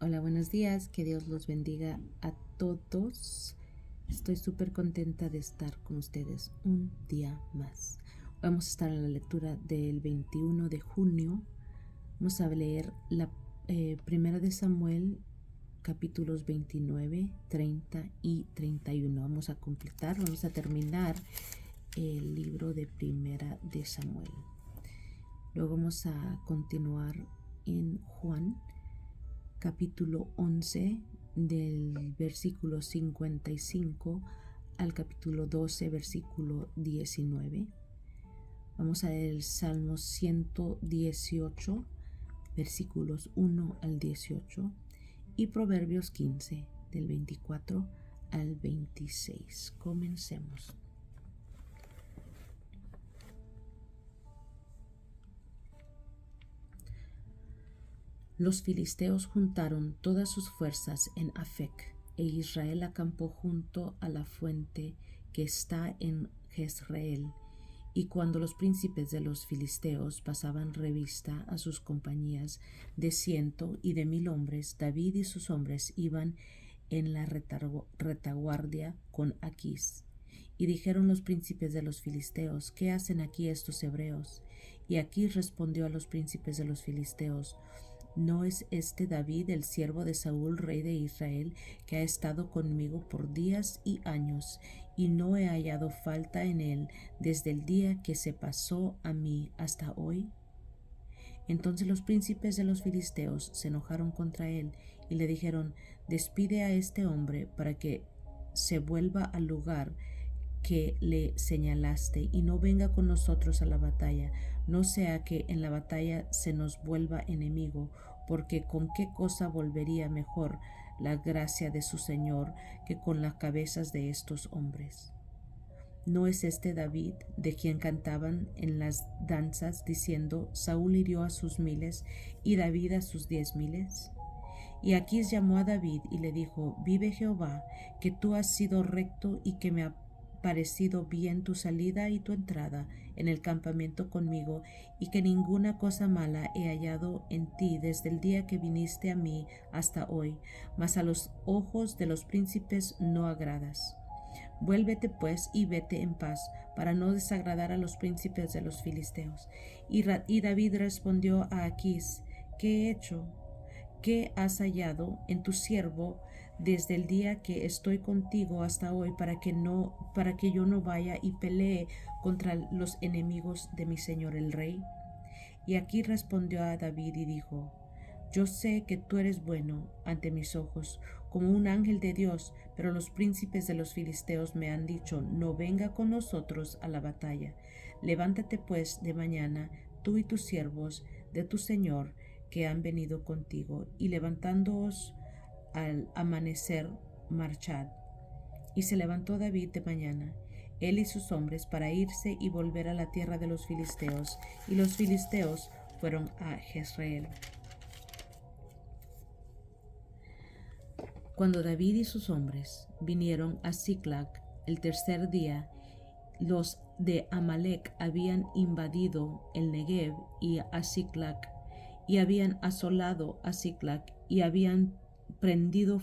Hola, buenos días, que Dios los bendiga a todos. Estoy súper contenta de estar con ustedes un día más. Vamos a estar en la lectura del 21 de junio. Vamos a leer la primera de Samuel, capítulos 29, 30 y 31. Vamos a terminar el libro de primera de Samuel. Luego vamos a continuar en Juan, capítulo 11, del versículo 55 al capítulo 12, versículo 19. Vamos a leer el Salmo 118, versículos 1 al 18, y Proverbios 15, del 24 al 26. Comencemos. Los filisteos juntaron todas sus fuerzas en Afec, e Israel acampó junto a la fuente que está en Jezreel. Y cuando los príncipes de los filisteos pasaban revista a sus compañías de 100 y de 1000 hombres, David y sus hombres iban en la retaguardia con Aquís. Y dijeron los príncipes de los filisteos: ¿Qué hacen aquí estos hebreos? Y Aquís respondió a los príncipes de los filisteos: ¿No es este David, el siervo de Saúl, rey de Israel, que ha estado conmigo por días y años, y no he hallado falta en él desde el día que se pasó a mí hasta hoy? Entonces los príncipes de los filisteos se enojaron contra él y le dijeron: Despide a este hombre para que se vuelva al lugar que le señalaste y no venga con nosotros a la batalla, no sea que en la batalla se nos vuelva enemigo, porque con qué cosa volvería mejor la gracia de su Señor que con las cabezas de estos hombres. ¿No es este David, de quien cantaban en las danzas diciendo: Saúl hirió a sus 1000 y David a sus 10,000? Y Aquís llamó a David y le dijo: Vive Jehová, que tú has sido recto y que me ha parecido bien tu salida y tu entrada en el campamento conmigo, y que ninguna cosa mala he hallado en ti desde el día que viniste a mí hasta hoy, mas a los ojos de los príncipes no agradas. Vuélvete pues y vete en paz, para no desagradar a los príncipes de los filisteos. Y David respondió a Aquís: ¿Qué he hecho? ¿Qué has hallado en tu siervo desde el día que estoy contigo hasta hoy, para que yo no vaya y pelee contra los enemigos de mi señor el rey? Y aquí respondió a David y dijo: Yo sé que tú eres bueno ante mis ojos, como un ángel de Dios, pero los príncipes de los filisteos me han dicho: No venga con nosotros a la batalla. Levántate pues de mañana, tú y tus siervos de tu señor, que han venido contigo, y levantándoos al amanecer, marchad. Y se levantó David de mañana, él y sus hombres, para irse y volver a la tierra de los filisteos, y los filisteos fueron a Jezreel. Cuando David y sus hombres vinieron a Siclag el tercer día, los de Amalec habían invadido el Negev y a Siclag, y habían asolado a Siclag, y le habían prendido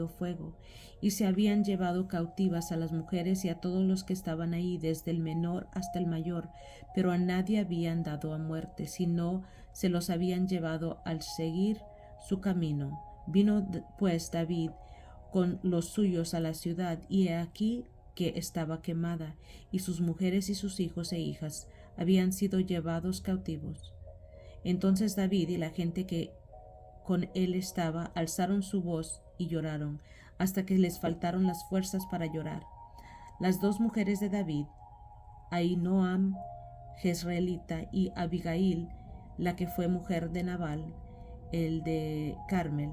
fuego, y se habían llevado cautivas a las mujeres y a todos los que estaban ahí, desde el menor hasta el mayor, pero a nadie habían dado a muerte, sino se los habían llevado al seguir su camino. Vino pues David con los suyos a la ciudad, y he aquí que estaba quemada, y sus mujeres y sus hijos e hijas habían sido llevados cautivos. Entonces David y la gente que con él estaba alzaron su voz y lloraron, hasta que les faltaron las fuerzas para llorar. Las dos mujeres de David, Ahinoam jezreelita, y Abigail, la que fue mujer de Nabal, el de Carmel,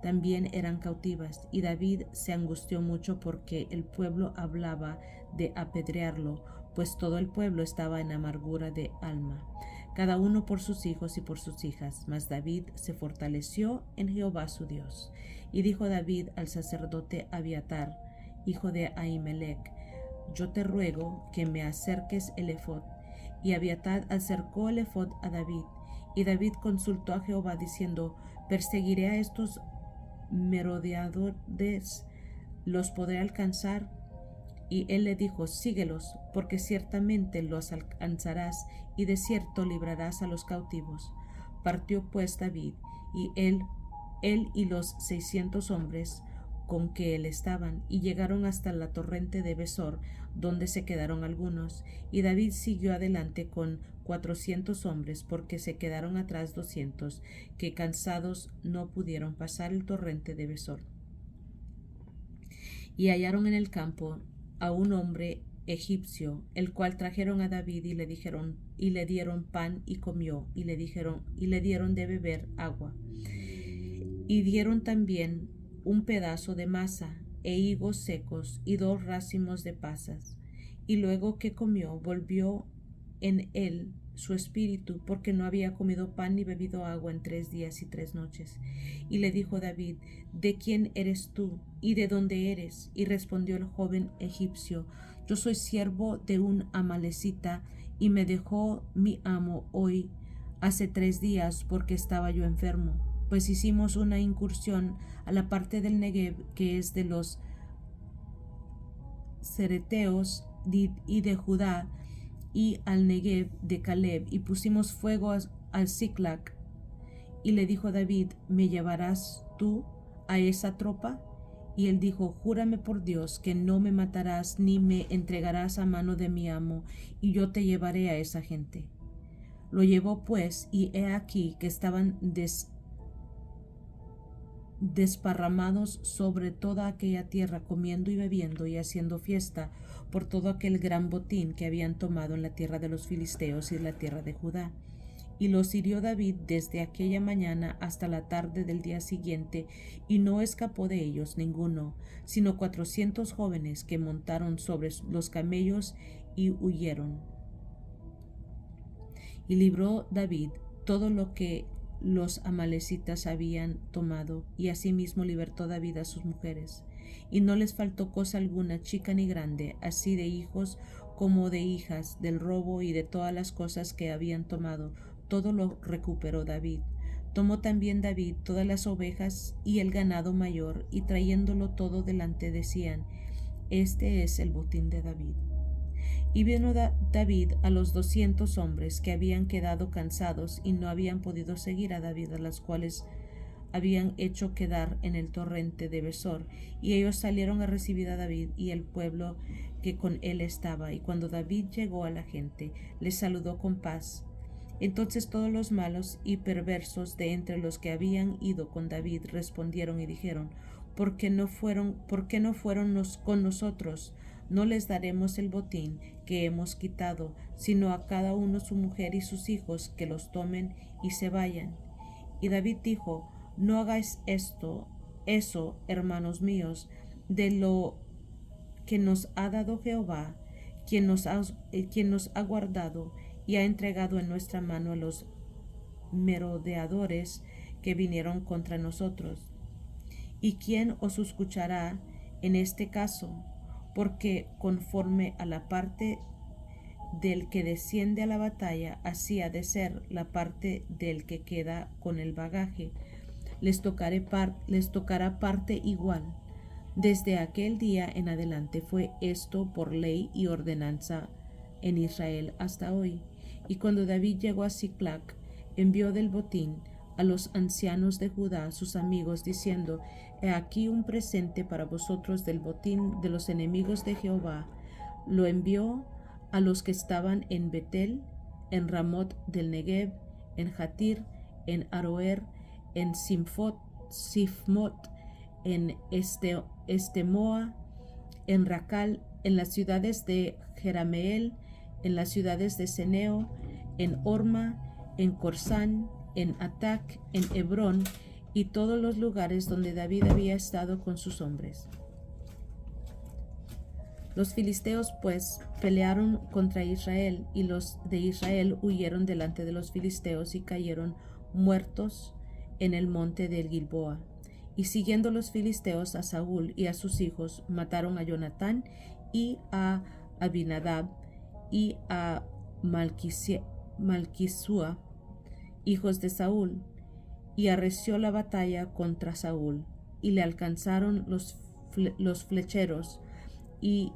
también eran cautivas, y David se angustió mucho porque el pueblo hablaba de apedrearlo, pues todo el pueblo estaba en amargura de alma, cada uno por sus hijos y por sus hijas. Mas David se fortaleció en Jehová su Dios. Y dijo David al sacerdote Abiatar, hijo de Ahimelech: Yo te ruego que me acerques el efod. Y Abiatar acercó el efod a David, Y David consultó a Jehová diciendo: ¿perseguiré a estos merodeadores? ¿Los podré alcanzar? Y él le dijo: síguelos, porque ciertamente los alcanzarás, y de cierto librarás a los cautivos. Partió pues David, y él y los 600 hombres con que él estaban, y llegaron hasta la torrente de Besor, donde se quedaron algunos. Y David siguió adelante con 400 hombres, porque se quedaron atrás 200, que cansados no pudieron pasar el torrente de Besor. Y hallaron en el campo a un hombre egipcio, el cual trajeron a David y le dieron pan y comió, y le dieron de beber agua. Y dieron también un pedazo de masa e higos secos y 2 racimos de pasas. Y luego que comió, volvió en él su espíritu, porque no había comido pan ni bebido agua en 3 días y 3 noches. Y le dijo David: ¿de quién eres tú y de dónde eres? Y respondió el joven egipcio: yo soy siervo de un amalecita, y me dejó mi amo hoy hace 3 días, porque estaba yo enfermo. Pues hicimos una incursión a la parte del Negev, que es de los cereteos y de Judá, y al Negev de Caleb, y pusimos fuego al Siclac. Y le dijo David: ¿me llevarás tú a esa tropa? Y él dijo: júrame por Dios que no me matarás ni me entregarás a mano de mi amo, y yo te llevaré a esa gente. Lo llevó pues, y he aquí que estaban desparramados sobre toda aquella tierra, comiendo y bebiendo y haciendo fiesta por todo aquel gran botín que habían tomado en la tierra de los filisteos y en la tierra de Judá. Y los hirió David desde aquella mañana hasta la tarde del día siguiente, y no escapó de ellos ninguno, sino 400 jóvenes que montaron sobre los camellos y huyeron. Y libró David todo lo que los amalecitas habían tomado, y asimismo libertó David a sus mujeres. Y no les faltó cosa alguna, chica ni grande, así de hijos como de hijas, del robo y de todas las cosas que habían tomado, todo lo recuperó David. Tomó también David todas las ovejas y el ganado mayor, y trayéndolo todo delante decían: este es el botín de David. Y vino David a los 200 hombres que habían quedado cansados y no habían podido seguir a David, a los cuales habían hecho quedar en el torrente de Besor, y ellos salieron a recibir a David y el pueblo que con él estaba. Y cuando David llegó a la gente, les saludó con paz. Entonces todos los malos y perversos de entre los que habían ido con David respondieron y dijeron: ¿por qué no fueron con nosotros? No les daremos el botín que hemos quitado, sino a cada uno su mujer y sus hijos, que los tomen y se vayan. Y David dijo: no hagáis eso, hermanos míos, de lo que nos ha dado Jehová, quien nos ha guardado y ha entregado en nuestra mano a los merodeadores que vinieron contra nosotros. ¿Y quién os escuchará en este caso? Porque conforme a la parte del que desciende a la batalla, así ha de ser la parte del que queda con el bagaje. Les tocará parte igual. Desde aquel día en adelante fue esto por ley y ordenanza en Israel hasta hoy. Y cuando David llegó a Siclac, envió del botín a los ancianos de Judá, sus amigos, diciendo: he aquí un presente para vosotros del botín de los enemigos de Jehová. Lo envió a los que estaban en Betel, en Ramot del Negev, en Jatir, en Aroer, en Sifmot, en Estemoa, en Racal, en las ciudades de Jerameel, en las ciudades de Seneo, en Orma, en Corsán, en Atac, en Hebrón, y todos los lugares donde David había estado con sus hombres. Los filisteos pues pelearon contra Israel, y los de Israel huyeron delante de los filisteos y cayeron muertos en el monte del Gilboa. Y siguiendo los filisteos a Saúl y a sus hijos, mataron a Jonatán y a Abinadab y a Malquisúa, hijos de Saúl, y arreció la batalla contra Saúl, y le alcanzaron los flecheros, y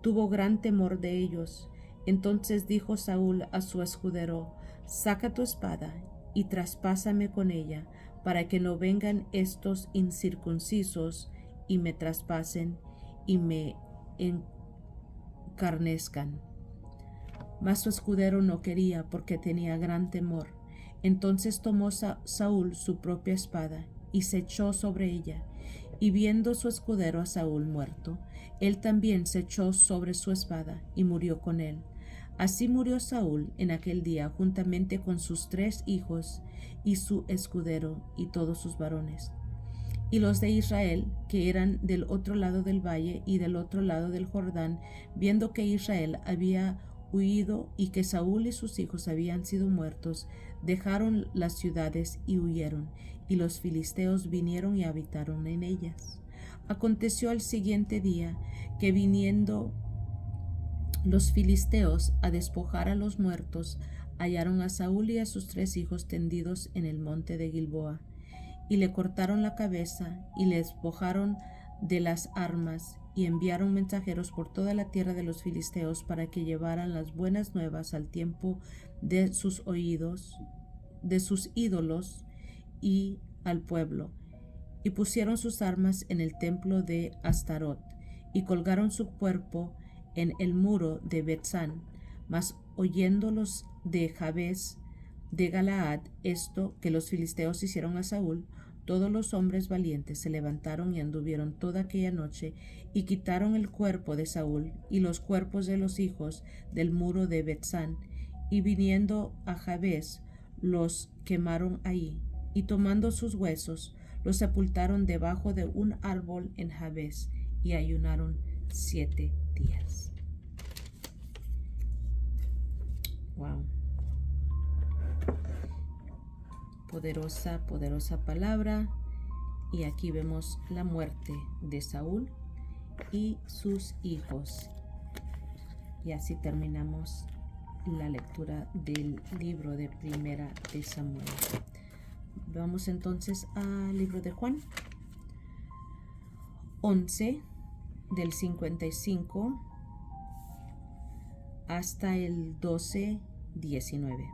tuvo gran temor de ellos. Entonces dijo Saúl a su escudero: saca tu espada y traspásame con ella, para que no vengan estos incircuncisos y me traspasen y me encarnezcan. Mas su escudero no quería, porque tenía gran temor. Entonces tomó Saúl su propia espada y se echó sobre ella. Y viendo su escudero a Saúl muerto, él también se echó sobre su espada y murió con él. Así murió Saúl en aquel día juntamente con sus 3 hijos y su escudero y todos sus varones. Y los de Israel, que eran del otro lado del valle y del otro lado del Jordán, viendo que Israel había huido y que Saúl y sus hijos habían sido muertos, dejaron las ciudades y huyeron, y los filisteos vinieron y habitaron en ellas. Aconteció al siguiente día que, viniendo los filisteos a despojar a los muertos, hallaron a Saúl y a sus 3 hijos tendidos en el monte de Gilboa, y le cortaron la cabeza y le despojaron de las armas, y enviaron mensajeros por toda la tierra de los filisteos para que llevaran las buenas nuevas al tiempo de sus ídolos y al pueblo. Y pusieron sus armas en el templo de Astarot, y colgaron su cuerpo en el muro de Betzán. Mas oyendo los de Jabes de Galaad esto que los filisteos hicieron a Saúl, todos los hombres valientes se levantaron y anduvieron toda aquella noche y quitaron el cuerpo de Saúl y los cuerpos de los hijos del muro de Betzán, y viniendo a Jabes los quemaron ahí, y tomando sus huesos los sepultaron debajo de un árbol en Jabes, y ayunaron 7 días. Wow. Poderosa palabra. Y aquí vemos la muerte de Saúl y sus hijos. Y así terminamos la lectura del libro de Primera de Samuel. Vamos entonces al libro de Juan 11, del 55 hasta el 12:19.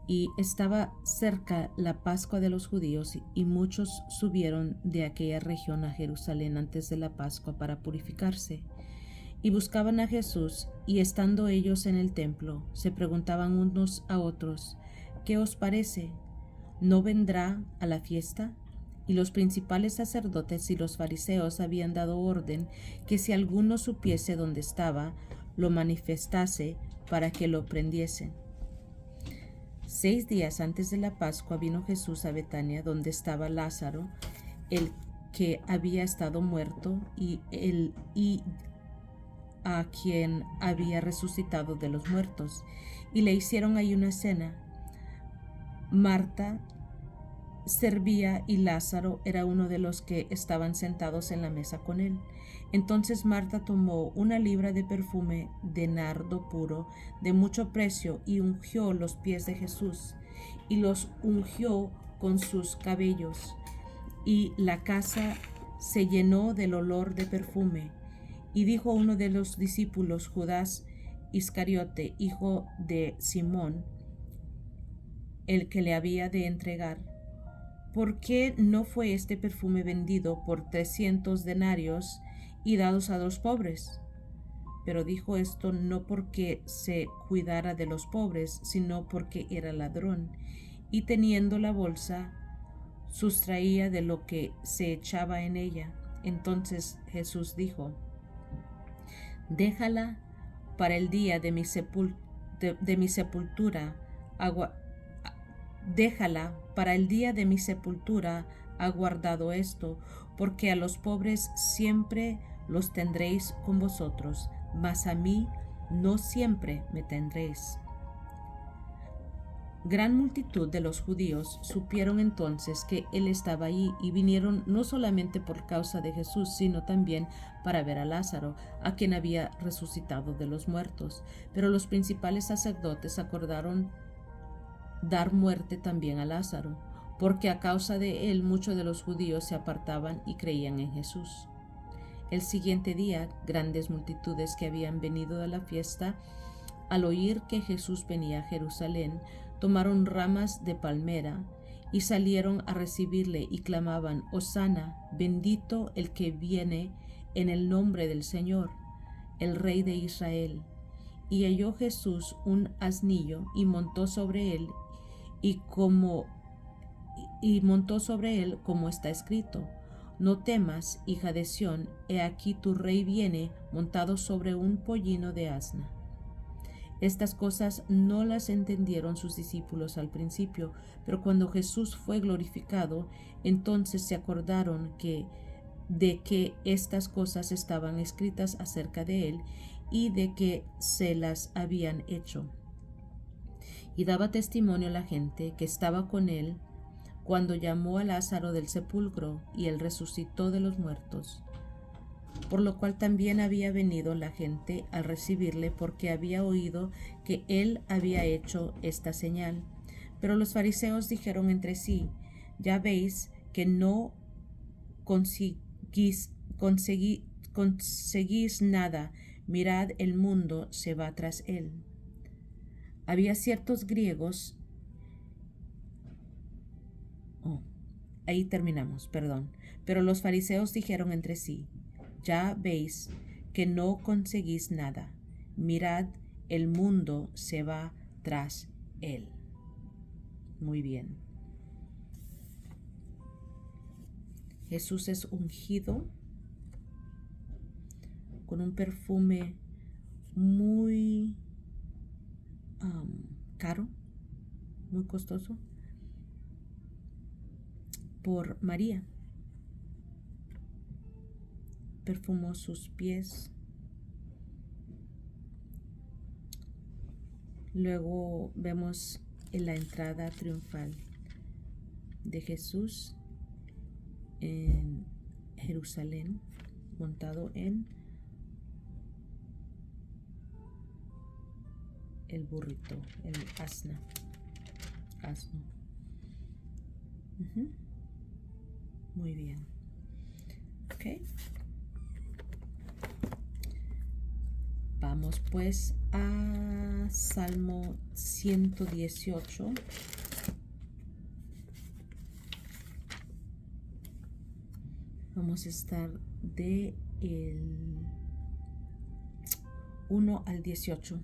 Y estaba cerca la Pascua de los judíos, y muchos subieron de aquella región a Jerusalén antes de la Pascua para purificarse. Y buscaban a Jesús, y estando ellos en el templo, se preguntaban unos a otros: ¿qué os parece? ¿No vendrá a la fiesta? Y los principales sacerdotes y los fariseos habían dado orden que si alguno supiese dónde estaba, lo manifestase para que lo prendiesen. 6 días antes de la Pascua vino Jesús a Betania, donde estaba Lázaro, el que había estado muerto, y a quien había resucitado de los muertos, y le hicieron ahí una cena. Marta servía, y Lázaro era uno de los que estaban sentados en la mesa con él. Entonces Marta tomó 1 libra de perfume de nardo puro de mucho precio, y ungió los pies de Jesús, y los ungió con sus cabellos, y la casa se llenó del olor de perfume. Y dijo uno de los discípulos, Judas Iscariote, hijo de Simón, el que le había de entregar: ¿por qué no fue este perfume vendido por 300 denarios y dados a los pobres? Pero dijo esto no porque se cuidara de los pobres, sino porque era ladrón, y teniendo la bolsa, sustraía de lo que se echaba en ella. Entonces Jesús dijo: déjala para el día de mi sepultura, déjala para el día de mi sepultura, ha guardado esto, porque a los pobres siempre los tendréis con vosotros, mas a mí no siempre me tendréis. Gran multitud de los judíos supieron entonces que él estaba allí y vinieron no solamente por causa de Jesús, sino también para ver a Lázaro, a quien había resucitado de los muertos. Pero los principales sacerdotes acordaron dar muerte también a Lázaro, porque a causa de él muchos de los judíos se apartaban y creían en Jesús. El siguiente día, grandes multitudes que habían venido de la fiesta, al oír que Jesús venía a Jerusalén, tomaron ramas de palmera y salieron a recibirle y clamaban: Hosana, bendito el que viene en el nombre del Señor, el Rey de Israel. Y halló Jesús un asnillo y montó sobre él, como está escrito: No temas, hija de Sión, he aquí tu rey viene montado sobre un pollino de asna. Estas cosas no las entendieron sus discípulos al principio, pero cuando Jesús fue glorificado, entonces se acordaron de que estas cosas estaban escritas acerca de él y de que se las habían hecho. Y daba testimonio a la gente que estaba con él cuando llamó a Lázaro del sepulcro y él resucitó de los muertos. Por lo cual también había venido la gente a recibirle, porque había oído que él había hecho esta señal. Pero los fariseos dijeron entre sí: Ya veis que no conseguís nada, mirad, el mundo se va tras él. Había ciertos griegos. Ahí terminamos, perdón. Pero los fariseos dijeron entre sí: Ya veis que no conseguís nada. Mirad, el mundo se va tras él. Muy bien. Jesús es ungido con un perfume muy caro, muy costoso, por María. Perfumó sus pies. Luego vemos en la entrada triunfal de Jesús en Jerusalén, montado en el burrito, el asno. Muy bien. Ok. Vamos pues a Salmo 118. Vamos a estar de el 1 al 18.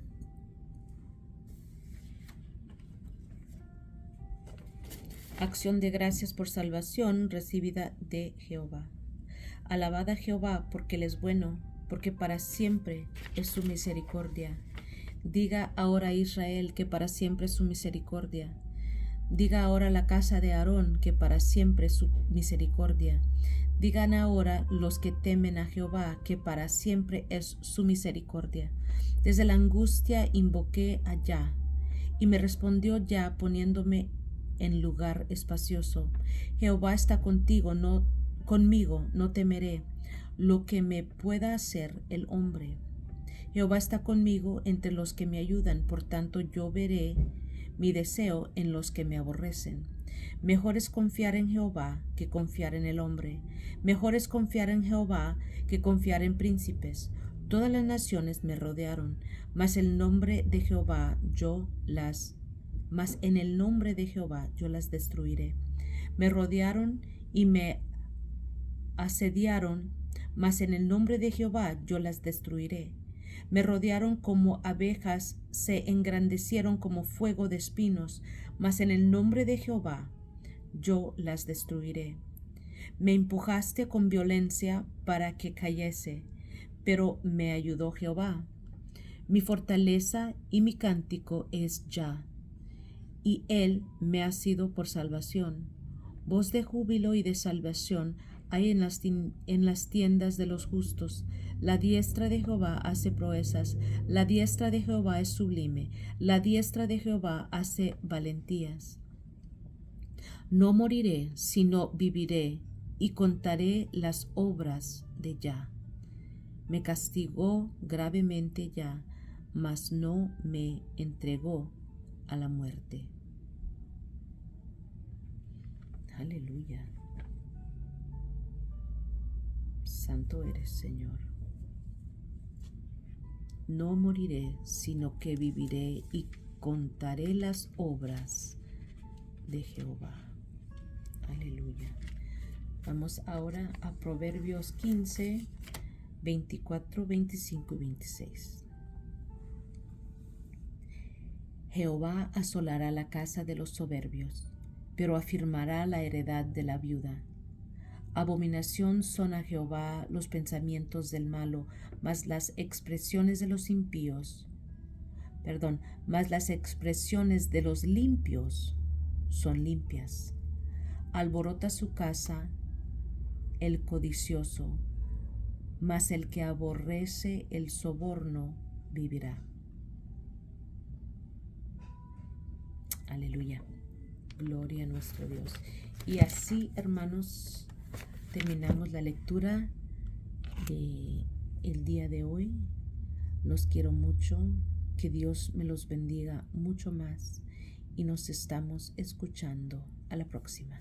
Acción de gracias por salvación recibida de Jehová. Alabad a Jehová porque Él es bueno, porque para siempre es su misericordia. Diga ahora Israel que para siempre es su misericordia. Diga ahora la casa de Aarón que para siempre es su misericordia. Digan ahora los que temen a Jehová que para siempre es su misericordia. Desde la angustia invoqué a Yah, y me respondió Yah poniéndome en lugar espacioso. Jehová está conmigo, no temeré lo que me pueda hacer el hombre. Jehová está conmigo entre los que me ayudan, por tanto yo veré mi deseo en los que me aborrecen. Mejor es confiar en Jehová que confiar en el hombre. Mejor es confiar en Jehová que confiar en príncipes. Todas las naciones me rodearon, mas en el nombre de Jehová yo las destruiré. Me rodearon y me asediaron, mas en el nombre de Jehová yo las destruiré. Me rodearon como abejas, se engrandecieron como fuego de espinos, mas en el nombre de Jehová yo las destruiré. Me empujaste con violencia para que cayese, pero me ayudó Jehová. Mi fortaleza y mi cántico es Yah, y él me ha sido por salvación. Voz de júbilo y de salvación hay en las tiendas de los justos. La diestra de Jehová hace proezas, la diestra de Jehová es sublime, la diestra de Jehová hace valentías. No moriré, sino viviré, y contaré las obras de Jah. Me castigó gravemente Jah, mas no me entregó a la muerte. Aleluya. Santo eres, Señor. No moriré, sino que viviré y contaré las obras de Jehová. Aleluya. Vamos ahora a Proverbios 15, 24, 25 y 26. Jehová asolará la casa de los soberbios, pero afirmará la heredad de la viuda. Abominación son a Jehová los pensamientos del malo, mas las expresiones de los limpios son limpias. Alborota su casa el codicioso, mas el que aborrece el soborno vivirá. Aleluya. Gloria a nuestro Dios. Y así, hermanos, terminamos la lectura de el día de hoy. Los quiero mucho. Que Dios me los bendiga mucho más. Y nos estamos escuchando. A la próxima.